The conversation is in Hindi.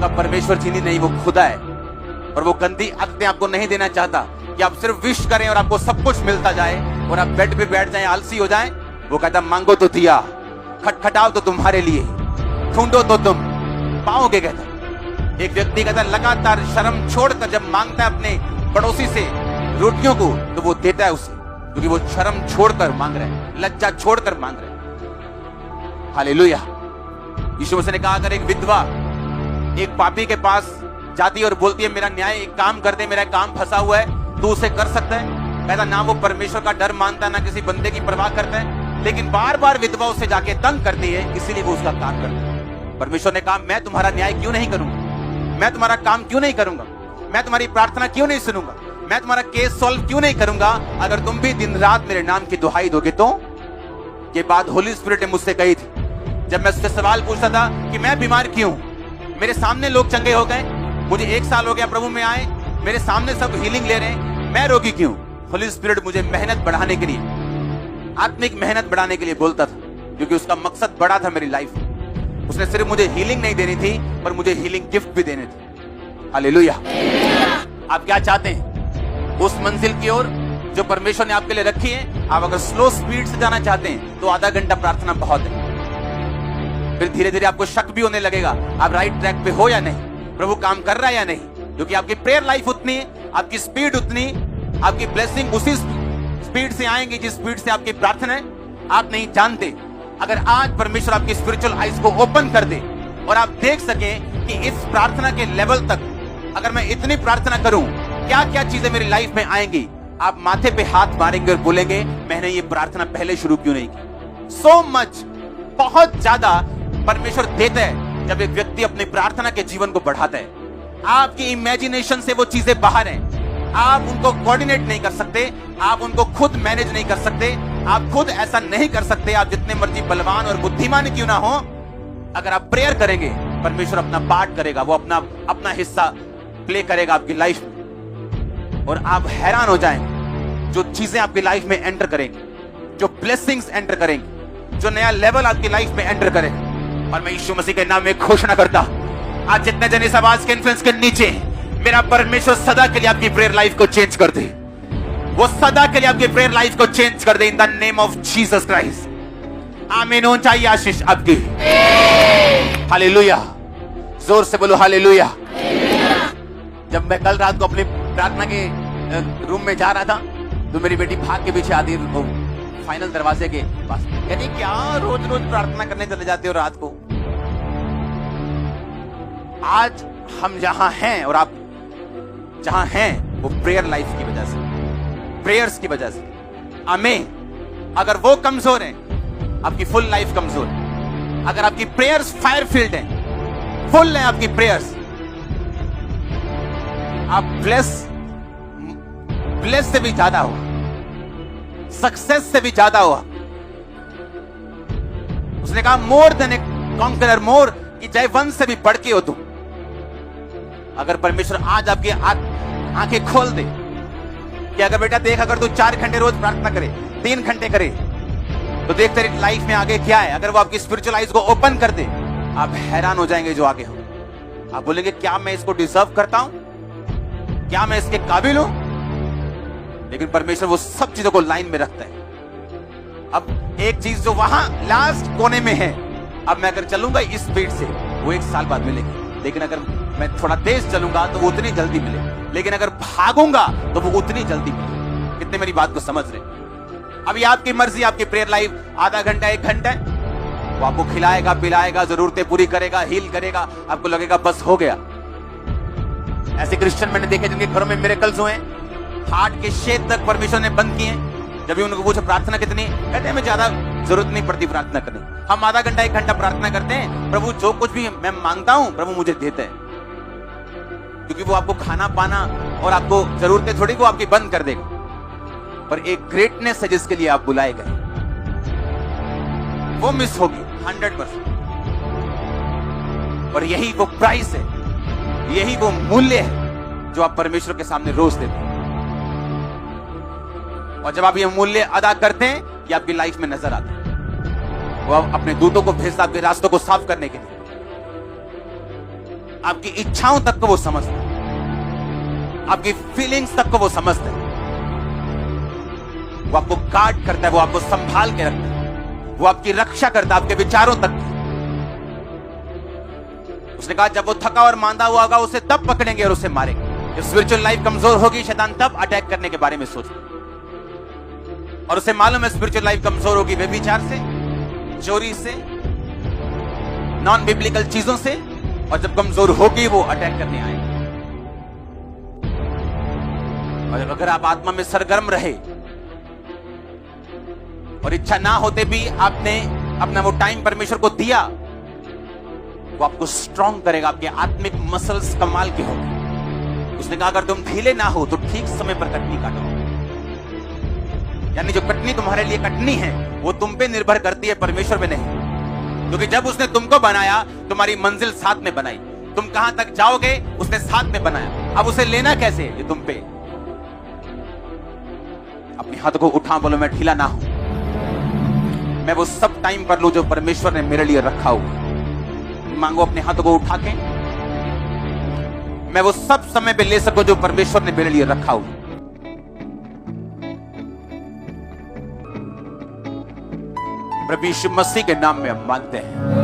आपका परमेश्वर चीनी नहीं, वो खुदा है। और वो गंदी आदतें आपको नहीं देना चाहता कि आप सिर्फ विश करें और आपको सब कुछ मिलता जाए और आप बेड पे बैठ जाएं, आलसी हो जाएं। वो कहता मांगो तो दिया, खटखटाओ तो तुम्हारे लिए, ढूंढो तो तुम पाओगे। कहता एक व्यक्ति कहता लगातार शर्म छोड़कर जब मांगता है अपने पड़ोसी से रोटियों को, तो वो देता है उसे, क्योंकि वो शर्म छोड़कर मांग रहे हैं, लज्जा छोड़कर मांग रहे हैं। हालेलुया। यीशु मसीह ने कहा अगर एक विधवा एक पापी के पास जाती है और बोलती है मेरा न्याय एक काम कर दे, मेरा काम फंसा हुआ है, तो उसे कर सकता है? कहता ना वो परमेश्वर का डर मानता है, ना किसी बंदे की परवाह करता है, लेकिन बार बार विधवा उसे जाके तंग करती है, इसीलिए वो उसका काम करता है। परमेश्वर ने कहा मैं तुम्हारा न्याय क्यों नहीं करूंगा, मैं तुम्हारा काम क्यों नहीं करूंगा, मैं तुम्हारी प्रार्थना क्यों नहीं सुनूंगा, मैं तुम्हारा केस सॉल्व क्यों नहीं करूंगा, अगर तुम भी दिन रात मेरे नाम की दुहाई दोगे तो। ये बात होली स्पिरिट ने मुझसे कही थी जब मैं उससे सवाल पूछता था कि मैं बीमार क्यों, मेरे सामने लोग चंगे हो गए, मुझे 1 साल हो गया प्रभु में आए, मेरे सामने सब हीलिंग ले रहे हैं, मैं रोगी क्यों। होली स्पिरिट मुझे मेहनत बढ़ाने के लिए, आत्मिक मेहनत बढ़ाने के लिए बोलता था, क्योंकि उसका मकसद बड़ा था मेरी लाइफ में। उसने सिर्फ मुझे हीलिंग नहीं देनी थी, पर मुझे हीलिंग गिफ्ट भी देने थे। हालेलुया। आप क्या चाहते हैं उस मंजिल की ओर जो परमेश्वर ने आपके लिए रखी है? आप अगर स्लो स्पीड से जाना चाहते हैं तो आधा घंटा प्रार्थना बहुत है। फिर धीरे धीरे आपको शक भी होने लगेगा आप राइट ट्रैक पे हो या नहीं, प्रभु काम कर रहा है या नहीं, क्योंकि आपकी प्रेयर लाइफ उतनी, आपकी स्पीड उतनी, आपकी ब्लेसिंग उसी स्पीड से आएंगी जिस स्पीड से आपकी प्रार्थना है। आप नहीं जानते, अगर आज परमेश्वर आपकी स्पिरिचुअल आइज को ओपन कर दे और आप देख सकें कि इस प्रार्थना के लेवल तक अगर मैं इतनी प्रार्थना करूं क्या क्या चीजें मेरी लाइफ में आएंगी, आप माथे पे हाथ मारेंगे और बोलेंगे मैंने ये प्रार्थना पहले शुरू क्यों नहीं की। सो मच, बहुत ज्यादा परमेश्वर देता है जब एक व्यक्ति अपनी प्रार्थना के जीवन को बढ़ाता है। आपकी इमेजिनेशन से वो चीजें बाहर हैं, आप उनको कोऑर्डिनेट नहीं कर सकते, आप उनको खुद मैनेज नहीं कर सकते, आप खुद ऐसा नहीं कर सकते, आप जितने मर्जी बलवान और बुद्धिमान क्यों ना हो। अगर आप प्रेयर करेंगे परमेश्वर अपना पार्ट करेगा, वो अपना हिस्सा प्ले करेगा आपकी लाइफ में, और आप हैरान हो जाएंगे जो चीजें आपकी लाइफ में एंटर करेंगी, जो ब्लेसिंग्स एंटर करेंगी, जो नया लेवल आपकी लाइफ में एंटर करेगा। और मैं यीशु मसीह के नाम में घोषणा करता, आज जितने जन इस आवाज के इन्फ्लुएंस के नीचे, मेरा परमेश्वर सदा के लिए आपकी प्रेयर लाइफ को चेंज कर दे, वो सदा के लिए आपकी प्रेयर लाइफ को चेंज कर दे in the name of Jesus Christ. आमीन। हो चाहिए आशीष आपकी। हालेलुया। जोर से बोलो हालेलुया। जब मैं कल रात को अपनी प्रार्थना के रूम में जा रहा था तो मेरी बेटी भाग के पीछे आती, फाइनल दरवाजे के पास, कहती क्या रोज रोज प्रार्थना करने चले जाते हो रात को। आज हम जहां हैं और आप जहां हैं वो प्रेयर लाइफ की वजह से, प्रेयर्स की वजह से। आमीन। अगर वो कमजोर है आपकी फुल लाइफ कमजोर है। अगर आपकी प्रेयर्स फायर फील्ड है, फुल है आपकी प्रेयर्स, आप ब्लेस से भी ज्यादा हो, सक्सेस से भी ज्यादा हुआ। उसने कहा मोर देन ए कॉन्करर, मोर कि जयवंत से भी बढ़ के हो तुम। अगर परमेश्वर आज आपकी आंखें खोल दे कि अगर बेटा देख, अगर तू 4 घंटे रोज प्रार्थना करे, 3 घंटे करे, तो देख तेरी लाइफ में आगे क्या है। अगर वो आपकी स्पिरिचुअल आइज को ओपन कर दे, आप हैरान हो जाएंगे जो आगे हो। आप बोलेंगे क्या मैं इसको डिजर्व करता हूं, क्या मैं इसके काबिल हूं। लेकिन परमेश्वर वो सब चीजों को लाइन में रखता है। अब एक चीज जो वहां लास्ट कोने में है, अब मैं अगर चलूंगा इस स्पीड से वो 1 साल बाद मिलेगी, लेकिन अगर मैं थोड़ा तेज चलूंगा तो वो उतनी जल्दी मिले, लेकिन अगर भागूंगा तो वो उतनी जल्दी मिले। कितने मेरी बात को समझ रहे? अभी आपकी मर्जी, आपकी प्रेयर लाइफ आधा घंटा 1 घंटा है, वो आपको खिलाएगा पिलाएगा, जरूरतें पूरी करेगा, हील करेगा, आपको लगेगा बस हो गया। ऐसे क्रिश्चियन मैंने देखे जिनके घरों में मिरेकल्स हुए, हार्ट के छेद तक परमेश्वर ने बंद किए। जब भी उनको पूछो प्रार्थना कितनी, कहते हैं हमें ज्यादा जरूरत नहीं पड़ती प्रार्थना करने, हम आधा घंटा 1 घंटा प्रार्थना करते हैं, प्रभु जो कुछ भी मैं मांगता हूं प्रभु मुझे देते हैं। क्योंकि वो आपको खाना पाना और आपको जरूरतें थोड़ी को आपकी बंद कर देगा, पर एक ग्रेटनेस है जिसके लिए आप बुलाए गए, वो मिस होगी 100%। और यही वो प्राइस है, यही वो मूल्य है जो आप परमेश्वर के सामने रोज देते हैं। और जब आप ये मूल्य अदा करते हैं, ये आपकी लाइफ में नजर आता है। वो अपने दूतों को भेजता आपके रास्तों को साफ करने के लिए। आपकी इच्छाओं तक को वो समझता है, आपकी फीलिंग्स तक को वो समझता है। वो आपको गार्ड करता है, वो आपको संभाल के रखता है, वो आपकी रक्षा करता है, आपके विचारों तक की। उसने कहा जब वो थका और मांदा हुआ होगा उसे तब पकड़ेंगे और उसे मारेंगे। जब स्पिरिचुअल लाइफ कमजोर होगी शैतान तब अटैक करने के बारे में सोचता, और उसे मालूम है स्पिरिचुअल लाइफ कमजोर होगी व्यभिचार से, चोरी से, नॉन बिब्लिकल चीजों से, और जब कमजोर होगी वो अटैक करने आएगा। और अगर आप आत्मा में सरगर्म रहे और इच्छा ना होते भी आपने अपना वो टाइम परमेश्वर को दिया, वो आपको स्ट्रॉन्ग करेगा, आपके आत्मिक मसल्स कमाल के होंगे। उसने कहा अगर तुम ढीले ना हो तो ठीक समय पर कटनी काटो। यानी जो कटनी तुम्हारे लिए कटनी है वो तुम पे निर्भर करती है, परमेश्वर पे नहीं। क्योंकि जब उसने तुमको बनाया तुम्हारी मंजिल साथ में बनाई, तुम कहां तक जाओगे उसने साथ में बनाया। अब उसे लेना कैसे, ये तुम पे। अपने हाथ को उठा, बोलो मैं ढीला ना हूं, मैं वो सब टाइम पर लूं जो परमेश्वर ने मेरे लिए रखा हुआ। मांगो अपने हाथों को उठा के, मैं वो सब समय पे ले सकूं जो परमेश्वर ने मेरे लिए रखा हुआ। प्रभु यीशु मसीह के नाम में हम मांगते हैं।